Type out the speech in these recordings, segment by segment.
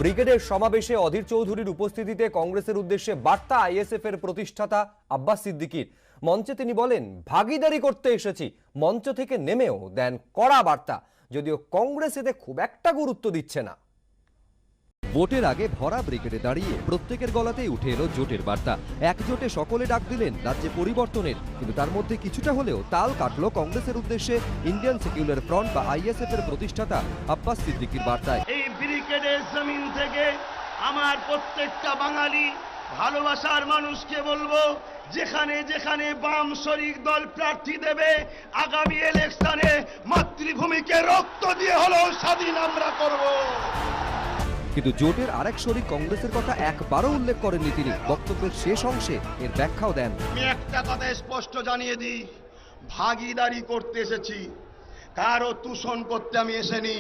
ব্রিগেডের সমাবেশে অধীর চৌধুরীর উপস্থিতিতে কংগ্রেসের উদ্দেশ্যে বার্তা আইএসএফ এর প্রতিষ্ঠাতা আব্বাস সিদ্দিকীর। মঞ্চে তিনি বলেন, ভাগিদারি করতে এসেছি। মঞ্চ থেকে নেমেও দেন কড়া বার্তা, যদিও কংগ্রেস এতে খুব একটা গুরুত্ব দিচ্ছে না। ভোটের আগে ভরা ব্রিগেডে দাঁড়িয়ে প্রত্যেকের গলাতেই উঠে এলো জোটের বার্তা। একজোটে সকলে ডাক দিলেন রাজ্যে পরিবর্তনের, কিন্তু তার মধ্যে কিছুটা হলেও তাল কাটলো কংগ্রেসের উদ্দেশ্যে ইন্ডিয়ান সেকুলার ফ্রন্ট বা আইএসএফ এর প্রতিষ্ঠাতা আব্বাস সিদ্দিকীর বার্তায়। এই ব্রিগেডের জমিন থেকে আমার প্রত্যেকটা বাঙালি ভালোবাসার মানুষকে বলবো, যেখানে যেখানে বাম শরিক দল প্রার্থী দেবে, আগামী ইলেকশনে মাতৃভূমিকে রক্ত দিয়ে হলেও স্বাধীন আমরা করব। কিন্তু জোটের আরেক শরিক কংগ্রেসের কথা একবারও উল্লেখ করেননি তিনি। বক্তব্যের শেষ অংশে এর ব্যাখ্যাও দেন। আমি একটা কথা স্পষ্ট জানিয়ে দিই, ভাগিদারি করতে এসেছি, কারো তুষণ করতে আমি এসেনি,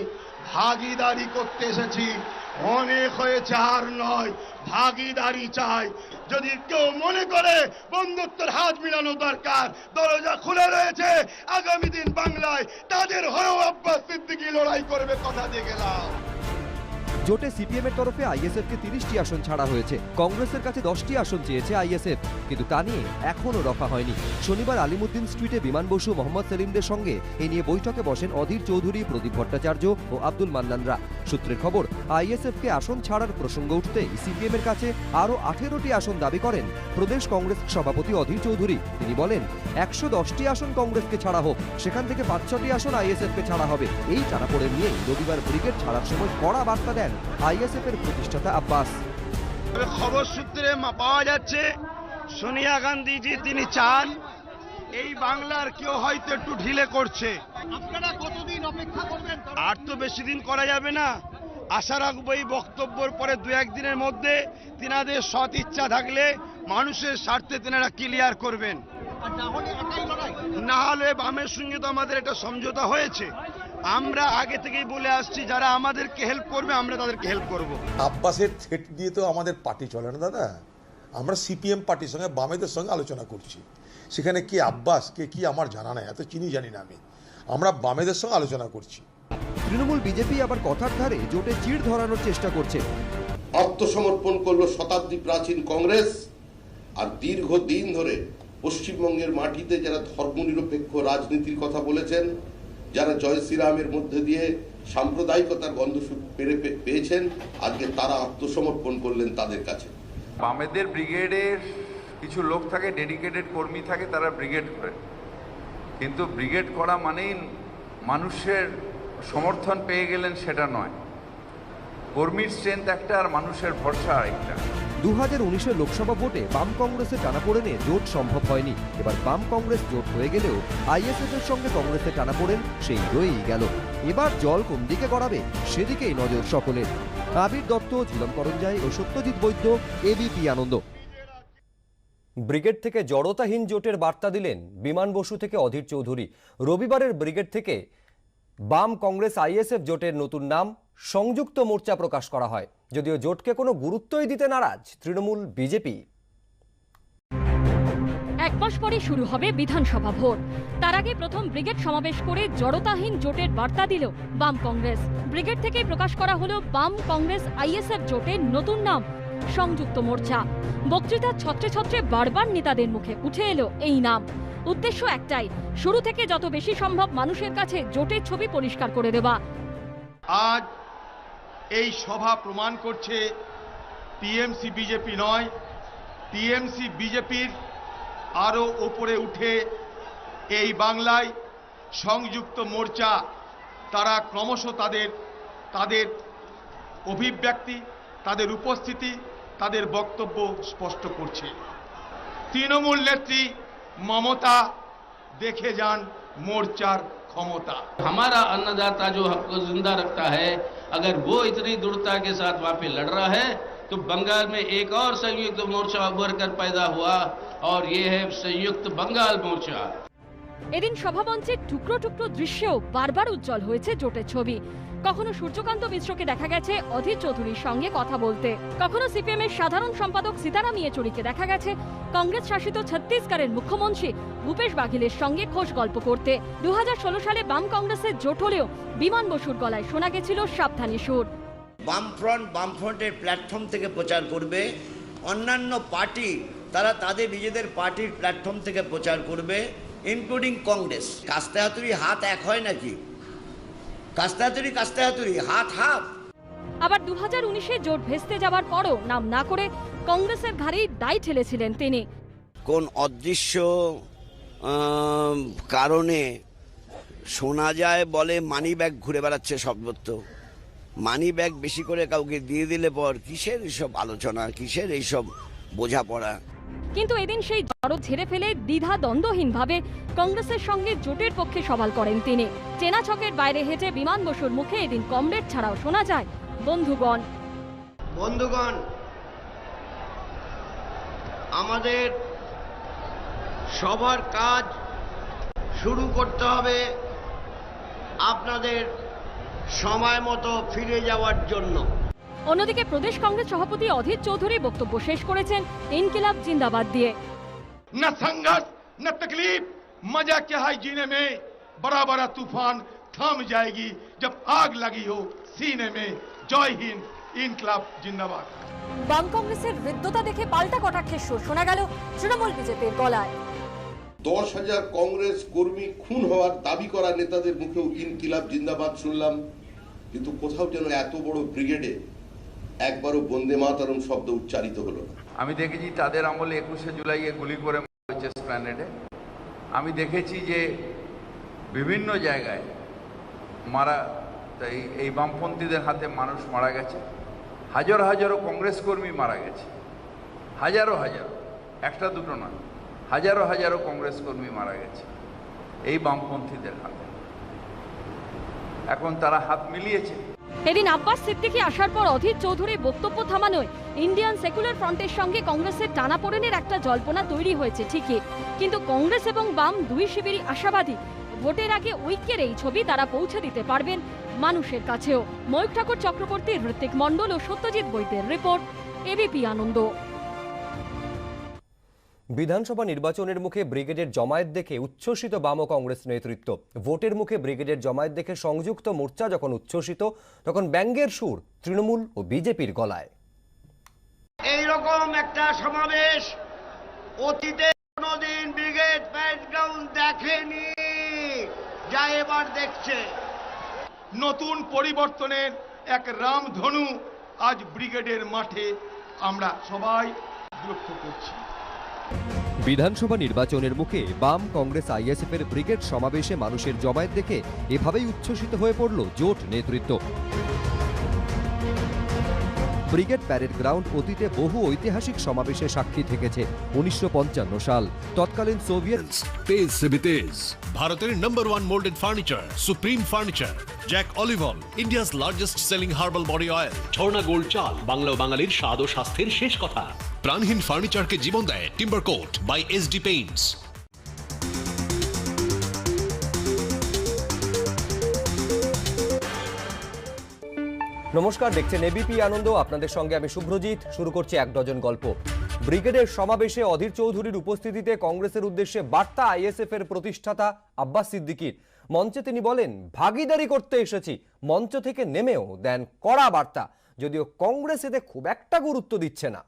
ভাগিদারি করতে এসেছি। অনেক হয়েছে, আর নয়, ভাগিদারি চাই। যদি কেউ মনে করে বন্ধুত্বের হাত মিলানো দরকার, দরজা খুলে রয়েছে। আগামী দিন বাংলায় তাদের হয়েও আব্বাস সিদ্দিকী লড়াই করবে, কথা দিয়ে গেলাম। জোটে সিপিএম এর তরফে আইএসএফ কে 30টি আসন ছাড়া হয়েছে। কংগ্রেসের কাছে 10টি আসন চেয়েছে আইএসএফ, কিন্তু তা নিয়ে এখনো রফা হয়নি। শনিবার আলিমুদ্দিন স্ট্রিটে বিমান বসু, মোহাম্মদ সেলিমদের সঙ্গে এ নিয়ে বৈঠকে বসেন অধীর চৌধুরী, প্রদীপ ভট্টাচার্য ও আব্দুল মান্নানরা। সূত্রের খবর, আইএসএফ কে আসন ছাড়ার প্রসঙ্গ উঠতেই সিপিএম এর কাছে আরো 18টি আসন দাবি করেন প্রদেশ কংগ্রেস সভাপতি অধীর চৌধুরী। তিনি বলেন, 110টি আসন কংগ্রেসকে ছাড়া হোক, সেখান থেকে 5-6টি আসন আইএসএফ কে ছাড়া হবে। এই টানাপোড়েন নিয়েই রবিবার ব্রিগেড ছাড়ার সময় কড়া বার্তা দেন আইএসএফ এর প্রতিষ্ঠাতা আব্বাস। খবর সূত্রে পাওয়া যাচ্ছে, সোনিয়া গান্ধীজি তিনি চান এই বাংলার কেউ হয়তো একটু ঢিলে করছে। আপনারা কতদিন অপেক্ষা করবেন? আর তো বেশি দিন করা যাবে না। আশা রাখবো এই বক্তব্যের পরে 2-1 দিনের মধ্যে তিনাদের সৎ ইচ্ছা থাকলে মানুষের স্বার্থে তিনারা ক্লিয়ার করবেন। না হলে বামের সঙ্গে তো আমাদের একটা সমঝোতা হয়েছে। আমরা আগে থেকেই বলে আসছি, যারা আমাদেরকে হেল্প করবে আমরা তাদেরকে হেল্প করব। আব্বাসের থ্রেট দিয়ে তো আমাদের পার্টি চলে না দাদা। আমরা সিপিএম পার্টির সঙ্গে বামেদের সঙ্গে আলোচনা করছি। সেখানে কি আব্বাস কে কি আমার জানা নাই, এত চিনি জানি না আমি। আমরা বামেদের সঙ্গে আলোচনা করছি। তৃণমূল বিজেপি আবার কথার ধারে জোটে চিড় ধরানোর চেষ্টা করছে। আত্মসমর্পণ করলো শতাব্দী প্রাচীন কংগ্রেস, আর দীর্ঘদিন ধরে পশ্চিমবঙ্গের মাটিতে যারা ধর্মনিরপেক্ষ রাজনীতির কথা বলেছেন, যারা জয় শ্রীরামের মধ্যে দিয়ে সাম্প্রদায়িকতার গন্ধ পেয়েছেন, আজকে তারা আত্মসমর্পণ করলেন তাদের কাছে। বামেদের ব্রিগেডের কিছু লোক থাকে, ডেডিকেটেড কর্মী থাকে, তারা ব্রিগেড করে। কিন্তু ব্রিগেড করা মানেই মানুষের সমর্থন পেয়ে গেলেন সেটা নয়। কর্মীর স্ট্রেংথ একটা, আর মানুষের ভরসা আরেকটা। 2019 লোকসভা ভোটে বাম কংগ্রেসের টানাপোড়েনে জোট সম্ভব হয়নি। এবার বাম কংগ্রেস জোট হয়ে গেলেও আইএসএফ এর সঙ্গে কংগ্রেসের টানাপোড়েন সেই রয়েই গেল। এবার জল কোন দিকে গড়াবে সেদিকেই নজর সকলের। আবির দত্ত, ঝিলম করঞ্জাই ও সত্যজিৎ বৈদ্য, এবিপি আনন্দ। ব্রিগেড থেকে জড়তাহীন জোটের বার্তা দিলেন বিমান বসু থেকে অধীর চৌধুরী। রবিবারের ব্রিগেড থেকে বাম কংগ্রেস আইএসএফ জোটের নতুন নাম সংযুক্ত মোর্চা প্রকাশ করা হয়, যদিও জোটকে কোনো গুরুত্বই দিতে নারাজ তৃণমূল বিজেপি। এক মাস পরে শুরু হবে বিধানসভা ভোট। তার আগে প্রথম ব্রিগেড সমাবেশ করে জড়তাহীন জোটের বার্তা দিল বাম কংগ্রেস। ব্রিগেড থেকেই প্রকাশ করা হলো বাম কংগ্রেস আইএসএফ জোটের নতুন নাম সংযুক্ত মোর্চা। বক্তৃতার ছত্রে ছত্রে বারবার নেতাদের মুখে উঠে এলো এই নাম। উদ্দেশ্য একটাই, শুরু থেকে যত বেশি সম্ভব মানুষের কাছে জোটের ছবি পরিষ্কার করে দেওয়া। আজ এই সভা প্রমাণ করছে টিএমসি বিজেপি নয়, টিএমসি বিজেপির আরো উপরে উঠে এই বাংলায় সংযুক্ত মোর্চা তারা ক্রমশ তাদের অভিব্যক্তি, তাদের উপস্থিতি, তাদের বক্তব্য স্পষ্ট করছে। তৃণমূল নেত্রী মমতা দেখে যান মোर्चार क्षमता। हमारा अन्नदाता जो हक को जिंदा रखता है, अगर वो इतनी दृढ़ता के साथ वहां पे लड़ रहा है, तो बंगाल में एक और संयुक्त मोर्चा उभर कर पैदा हुआ, और ये है संयुक्त बंगाल मोर्चा। এদিন সভামঞ্চের টুকরো টুকরো দৃশ্যেও বারবার উজ্জ্বল হয়েছে জোটের ছবি। কখনো সূর্যকান্ত মিশ্রকে দেখা গেছে অধীর চৌধুরীর সঙ্গে কথা বলতে, কখনো সিপিএম এর সাধারণ সম্পাদক সীতারাম ইয়েচুরিকে দেখা গেছে কংগ্রেস শাসিত ছত্তিশগড়ের মুখ্যমন্ত্রী ভূপেশ বাঘেলের সঙ্গে খোশ গল্প করতে। 2016 সালে বাম কংগ্রেসের জোট হলেও বিমান বসুর গলায় শোনা গেছিল সাবধানী সুর। বামফ্রন্টের প্ল্যাটফর্ম থেকে প্রচার করবে, অন্যান্য পার্টি তারা তাদের নিজেদের পার্টির প্ল্যাটফর্ম থেকে প্রচার করবে, ইনক্লুডিং কংগ্রেস। কাস্তে হাতুড়ি হাত এক হয় নাকি? কাস্তে হাতুড়ি হাত হাত। আবার 2019-এ জোট ভেস্তে যাওয়ার পরও নাম না করে কংগ্রেসের ঘাড়েই দায় ঠেলেছিলেন তিনি। কোন অদৃশ্য কারণে শোনা যায় বলে মানি ব্যাগ ঘুরে বেড়াচ্ছে সর্বত্র। মানি ব্যাগ বেশি করে কাউকে দিয়ে দিলে পর কিসের এইসব আলোচনা, কিসের এইসব বোঝাপড়া। কিন্তু এদিন সেই জড় ঝেড়ে ফেলে দ্বিধা দ্বন্দ্বহীনভাবে কংগ্রেসের সঙ্গে জোটের পক্ষে সওয়াল করেন তিনি। চেনা ছকের বাইরে হেঁটে বিমান বসুর মুখে এদিন কমরেড ছাড়াও শোনা যায় বন্ধুগণ। আমাদের সবার কাজ শুরু করতে হবে আপনাদের সময় মতো ফিরে যাওয়ার জন্য। অন্যদিকে প্রদেশ কংগ্রেস সভাপতি অধীর চৌধুরী বক্তব্য শেষ করেছেন ইনকিলাব জিন্দাবাদ দিয়ে। न संघर्ष न तकलीफ, मजा क्या है जीने में, बड़ा बड़ा तूफान थम जाएगी जब आग लगी हो सीने में। जय हिंद, इनकलाब जिंदाबाद। বাম কংগ্রেসের হৃদ্যতা দেখে পাল্টা কটাক্ষের সুর শোনা গেল তৃণমূল বিজেপির গলায়। 10,000 কংগ্রেস কর্মী খুন হওয়ার দাবি করা নেতাদের মুখেও ইনকিলাব জিন্দাবাদ শুনলাম, কিন্তু কোথাও যেন এত বড় ব্রিগেডে একবারও বন্দে মাতরম শব্দ উচ্চারিত হলো না। আমি দেখেছি তাদের আমলে 21শে জুলাইয়ে গুলি করে মারা হয়েছে স্প্ল্যানেডে। আমি দেখেছি যে বিভিন্ন জায়গায় এই বামপন্থীদের হাতে মানুষ মারা গেছে, হাজারো হাজারো কংগ্রেস কর্মী মারা গেছে, হাজারো একটা দুটো নয়, হাজারো কংগ্রেস কর্মী মারা গেছে এই বামপন্থীদের হাতে। এখন তারা হাত মিলিয়েছে। এদিন আব্বাস সিদ্দিকী আসার পর অধীর চৌধুরী বক্তব্য থামানোয় ইন্ডিয়ান সেকুলার ফ্রন্টের সঙ্গে কংগ্রেসের টানাপোড়েনের একটা জল্পনা তৈরি হয়েছে ঠিকই, কিন্তু কংগ্রেস এবং বাম দুই শিবিরই আশাবাদী ভোটের আগে ঐক্যের এই ছবি তারা পৌঁছে দিতে পারবেন মানুষের কাছেও। ময়ূখ ঠাকুর চক্রবর্তী, ঋত্বিক মণ্ডল ও সত্যজিৎ বৈদ্যের রিপোর্ট, এবিপি আনন্দ। বিধানসভা নির্বাচনের মুখে ব্রিগেডের জমায়েত দেখে উচ্ছ্বসিত বাম কংগ্রেস নেতৃত্ব। ভোটের মুখে ব্রিগেডের জমায়েত দেখে সংযুক্ত মোর্চা যখন উচ্ছ্বসিত, তখন ব্যঙ্গের সুর তৃণমূল ও বিজেপির গলায়। এইরকম একটা সমাবেশ অতীতে কোনোদিন ব্রিগেড ব্যাকগ্রাউন্ড দেখেনি, যা এবার দেখছে। নতুন পরিবর্তনের এক রামধনু আজ ব্রিগেডের মাঠে আমরা সবাই লক্ষ্য করছি। বিধানসভা নির্বাচনের মুখে বাম কংগ্রেস আইএসএফ এর ব্রিগেড সমাবেশে মানুষের জমায়েত দেখে এভাবেই উচ্ছ্বসিত হয়ে পড়ল জোট নেতৃত্ব। ব্রিগেড প্যারেড গ্রাউন্ড অতীতে বহু ঐতিহাসিক সমাবেশে সাক্ষী থেকেছে। 1955 সাল, তৎকালীন সোভিয়েত তেজ সে भी तेज ভারতের number 1 moulded furniture supreme furniture, Jack olive oil, India's largest selling herbal body oil, Jharna gold চাল, বাংলা ও বাঙালির স্বাদ ও স্বাস্থ্যের শেষ কথা। প্রাণহীন ফার্নিচারকে জীবন দেয় timber coat by SD paints. নমস্কার, দেখছেন এবিপি আনন্দ। আপনাদের সঙ্গে আমি শুভ্রজিৎ। শুরু করছি এক ডজন গল্প। ব্রিগেডের সমাবেশে অধীর চৌধুরীর উপস্থিতিতে কংগ্রেসের উদ্দেশ্যে বার্তা আইএসএফ এর প্রতিষ্ঠাতা আব্বাস সিদ্দিকীর। মঞ্চে তিনি বলেন, ভাগিদারি করতে এসেছি। মঞ্চ থেকে নেমেও দেন কড়া বার্তা, যদিও কংগ্রেস এতে খুব একটা গুরুত্ব দিচ্ছে না।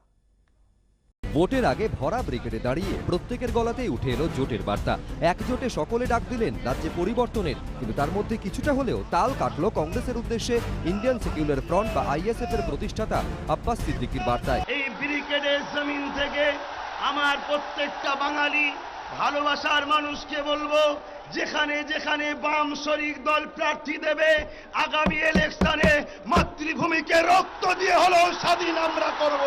ভোটের আগে ভরা ব্রিগেডে দাঁড়িয়ে প্রত্যেকের গলাতেই উঠে এলো জোটের বার্তা। একজোটে সকলে ডাক দিলেন রাজ্যে পরিবর্তনের, কিন্তু তার মধ্যে কিছুটা হলেও তাল কাটলো কংগ্রেসের উদ্দেশ্যে ইন্ডিয়ান সেকুলার ফ্রন্ট বা আইএসএফ এর প্রতিষ্ঠাতা আব্বাস সিদ্দিকীর বার্তায়। এই ব্রিগেডের জমিন থেকে আমার প্রত্যেকটা বাঙালি ভালোবাসার মানুষকে বলবো, যেখানে যেখানে বাম শরিক দল প্রার্থী দেবে, আগামী ইলেকশনে মাতৃভূমিকে রক্ত দিয়ে হলেও স্বাধীন আমরা করব।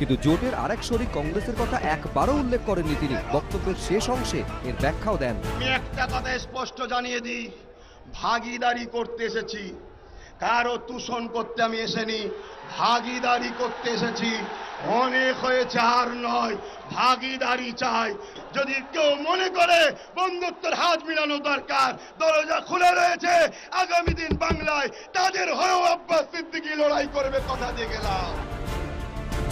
কিন্তু জোটের আরেক শরিক কংগ্রেসের কথা একবারও উল্লেখ করেননি তিনি। বক্তব্যের শেষ অংশে এর ব্যাখ্যাও দেন। আমি একটা কথা স্পষ্ট জানিয়ে দিই, ভাগিদারি করতে এসেছি, কারো তুষণ করতে আমি এসেনি, ভাগিদারি করতে এসেছি। অনেক হয়েছে, আর নয়, ভাগিদারি চাই। যদি কেউ মনে করে বন্ধুত্বের হাত মিলানো দরকার, দরজা খুলে রয়েছে। আগামী দিন বাংলায় তাদের হয়েও আব্বাস সিদ্দিকী লড়াই করবে, কথা দিয়ে গেলাম।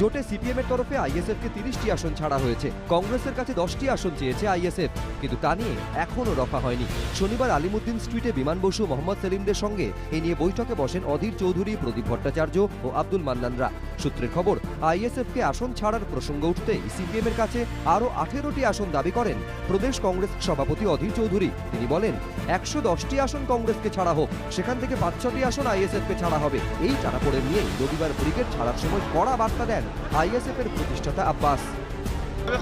জোটে সিপিএম এর তরফে আইএসএফ কে 30টি আসন ছাড়া হয়েছে। কংগ্রেসের কাছে 10টি আসন চেয়েছে আইএসএফ। কিন্তু তা নিয়ে এখনও রফা হয়নি। শনিবার আলিমুদ্দিন স্ট্রিটে বিমান বসু মোহাম্মদ সেলিমদের সঙ্গে এ নিয়ে বৈঠকে বসেন অধীর চৌধুরী, প্রদীপ ভট্টাচার্য ও আব্দুল মান্নানরা। সূত্রের খবর, আইএসএফকে আসন ছাড়ার প্রসঙ্গ উঠতেই সিপিএমের কাছে আরও 18টি আসন দাবি করেন প্রদেশ কংগ্রেস সভাপতি অধীর চৌধুরী। তিনি বলেন, 110টি আসন কংগ্রেসকে ছাড়া হোক, সেখান থেকে 5-6টি আসন আইএসএফকে ছাড়া হবে। এই টানাপোড়েন নিয়েই রবিবার ব্রিগেড ছাড়ার সময় কড়া বার্তা দেন আইএসএফের প্রতিষ্ঠাতা আব্বাস।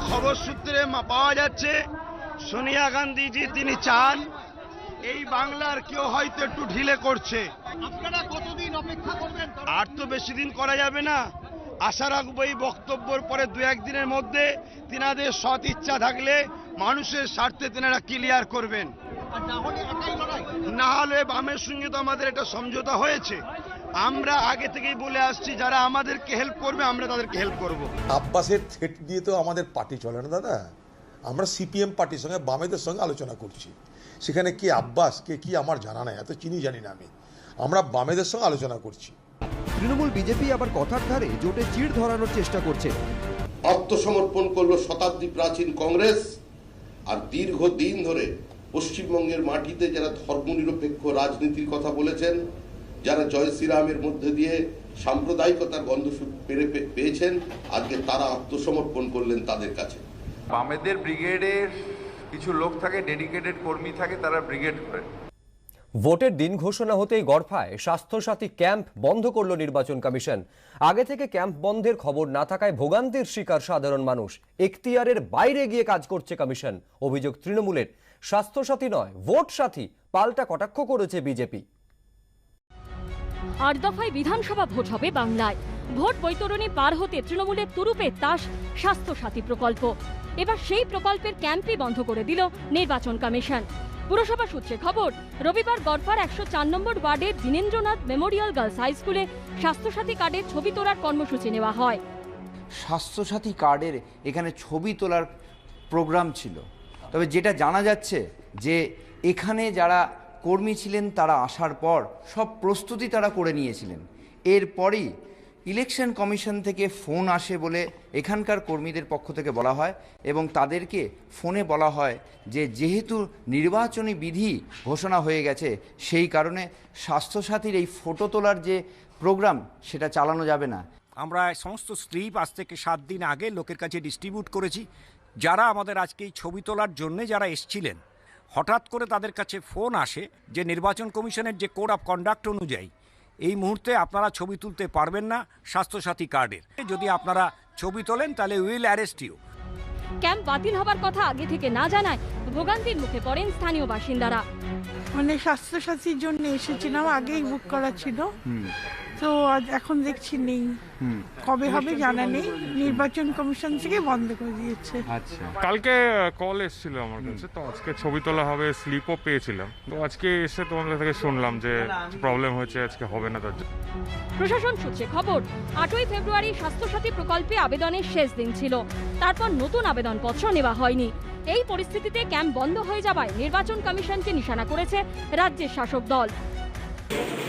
খবর সূত্রে পাওয়া যাচ্ছে সোনিয়া গান্ধীজি তিনি চান এই বাংলার কেউ হয়তো একটু ঢিলে করছে। আপনারা কতদিন অপেক্ষা করবেন? আর তো বেশি দিন করা যাবে না। আশা রাখবো এই বক্তব্যের পরে 2-1 দিনের মধ্যে তিনাদের সৎ ইচ্ছা থাকলে মানুষের স্বার্থে তিনারা ক্লিয়ার করবেন। না হলে বামের সঙ্গে তো আমাদের একটা সমঝোতা হয়েছে। আমরা আগে থেকেই বলে আসছি যারা আমাদেরকে হেল্প করবে আমরা তাদেরকে হেল্প করব। আব্বাসের থ্রেট দিয়ে তো আমাদের পার্টি চলে না দাদা। আমরা সিপিএম পার্টির সঙ্গে বামেদের সঙ্গে আলোচনা করছি। সেখানে কে আব্বাস কে কি আমার জানা নাই, এত চিনি জানি না আমি। আমরা বামেদের সঙ্গে আলোচনা করছি। তৃণমূল বিজেপি আবার কথার ধারে জোটে চিড় ধরানোর চেষ্টা করছে। আত্মসমর্পণ করলো শতাব্দী প্রাচীন কংগ্রেস, আর দীর্ঘদিন ধরে পশ্চিমবঙ্গের মাটিতে যারা ধর্মনিরপেক্ষ রাজনীতির কথা বলেছেন, যারা জয় শ্রীরামের মধ্যে দিয়ে সাম্প্রদায়িকতার গন্ধ পেয়েছেন, আজকে তারা আত্মসমর্পণ করলেন তাদের কাছে। বামেদের ব্রিগেডের কিছু লোক থাকে, ডেডিকেটেড কর্মী থাকে, তারা ব্রিগেড করে। ভোটের দিন ঘোষণা হতেই গড়ফায় স্বাস্থ্যসাথী ক্যাম্প বন্ধ করল নির্বাচন কমিশন। আগে থেকে ক্যাম্প বন্ধের খবর না থাকায় ভোগান্তির শিকার সাধারণ মানুষ। এখতিয়ারের বাইরে গিয়ে কাজ করছে কমিশন। অভিযোগ তৃণমূলের। স্বাস্থ্যসাথী নয়, ভোট সাথী, পাল্টা কটাক্ষ করেছে বিজেপি। 8 দফায় বিধানসভা ভোট হবে বাংলায়। ভোট বৈতরণী পার হতে তৃণমূলের তুরুপের তাস স্বাস্থ্যসাথী প্রকল্প। এবার সেই প্রকল্পের ক্যাম্পই বন্ধ করে দিল নির্বাচন কমিশন। পুরসভা সূত্রে খবর, রবিবার গড়ফার 104 নম্বর ওয়ার্ডের দীনেন্দ্রনাথ মেমোরিয়াল গার্লস হাই স্কুলে স্বাস্থ্যসাথী কার্ডের ছবি তোলার কর্মসূচি নেওয়া হয়। স্বাস্থ্যসাথী কার্ডের এখানে ছবি তোলার প্রোগ্রাম ছিল। তবে যেটা জানা যাচ্ছে যে এখানে যারা কর্মী ছিলেন তারা আসার পর সব প্রস্তুতি তারা করে নিয়েছিলেন। এরপরই ইলেকশন কমিশন থেকে ফোন আসে বলে এখানকার কর্মীদের পক্ষ থেকে বলা হয়, এবং তাদেরকে ফোনে বলা হয় যে যেহেতু নির্বাচনী বিধি ঘোষণা হয়ে গেছে, সেই কারণে স্বাস্থ্যসাথীর এই ফটো তোলার যে প্রোগ্রাম সেটা চালানো যাবে না। আমরা সমস্ত স্লিপ আজ থেকে 7 দিন আগে লোকের কাছে ডিস্ট্রিবিউট করেছি। যারা আমাদের আজকে এই ছবি তোলার জন্য যারা এসছিলেন, হঠাৎ করে তাদের কাছে ফোন আসে যে নির্বাচন কমিশনের যে কোড অফ কন্ডাক্ট অনুযায়ী এই মুহূর্তে আপনারা ছবি তুলতে পারবেন না স্বাস্থ্যসাথী কার্ডের। যদি আপনারা ছবি তোলেন তাহলে উইল অ্যারেস্ট ইউ। ক্যাম্প বাতিল হবার কথা আগে থেকে না জানায় ভোগান্তির মুখে পড়েন স্থানীয় বাসিন্দারা। মানে স্বাস্থ্যসাথীর জন্য এসেছিলাম, আগেই বুক করা ছিল, তো আজ এখন দেখছি নেই। কবে হবে জানা নেই, নির্বাচন কমিশন থেকে বন্ধ করে দিয়েছে। আচ্ছা, কালকে কল এসেছিল আমার কাছে, তো আজকে ছবি তোলা হবে, স্লিপও পেয়েছিলাম। তো আজকে এসে তোমাদের থেকে শুনলাম যে প্রবলেম হয়েছে, আজকে হবে না। তার প্রশাসন সূত্রে খবর, 8ই ফেব্রুয়ারি স্বাস্থ্যসাথী প্রকল্পে আবেদনের শেষ দিন ছিল। তারপর নতুন আবেদনপত্র নেওয়া হয়নি। এই পরিস্থিতিতে ক্যাম্প বন্ধ হয়ে যাওয়ায় নির্বাচন কমিশনকে নিশানা করেছে রাজ্যের শাসক দল।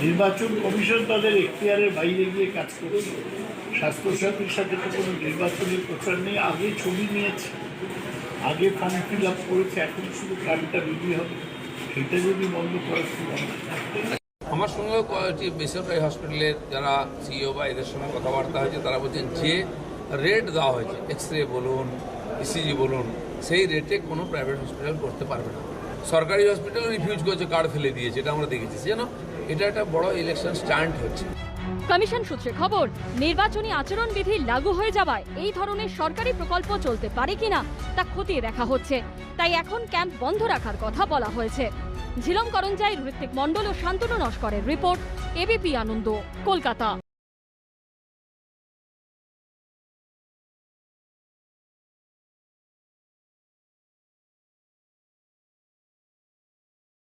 নির্বাচন কমিশন তাদের এখতিয়ারের বাইরে গিয়ে কাজ করছে। স্বাস্থ্যসাথীর সাথে তো কোনো নির্বাচনের প্রচার নেই। আগে ছবি নিয়েছে, আগে ফর্ম ফিল আপ করেছে, এখন শুধু কার্ডটা বিক্রি হবে। সেটা যদি বন্ধ করা শুরু হয়। আমার সঙ্গে বেসরকারি হসপিটালের যারা সিইও বা এদের সঙ্গে কথাবার্তা হয়েছে, তারা বলছেন যে রেট দেওয়া হয়েছে, এক্স রে বলুন, ইসিজি বলুন, সেই রেটে কোনো প্রাইভেট হসপিটাল করতে পারবে না। সরকারি হসপিটাল রিফিউজ করেছে, কার্ড ফেলে দিয়েছে, এটা আমরা দেখেছি। যেন এটা একটা বড় ইলেকশন স্ট্যান্ড হচ্ছে। কমিশন সূত্রে খবর, নির্বাচনী আচরণবিধি লাগু হয়ে যাওয়ায় এই ধরনের সরকারি প্রকল্প চলতে পারে কিনা তা খতিয়ে দেখা হচ্ছে। তাই এখন ক্যাম্প বন্ধ রাখার কথা বলা হয়েছে। ঝিলম করঞ্জাই, ঋত্বিক মণ্ডল ও শান্তনু নস্করের রিপোর্ট, এবিপি আনন্দ, কলকাতা।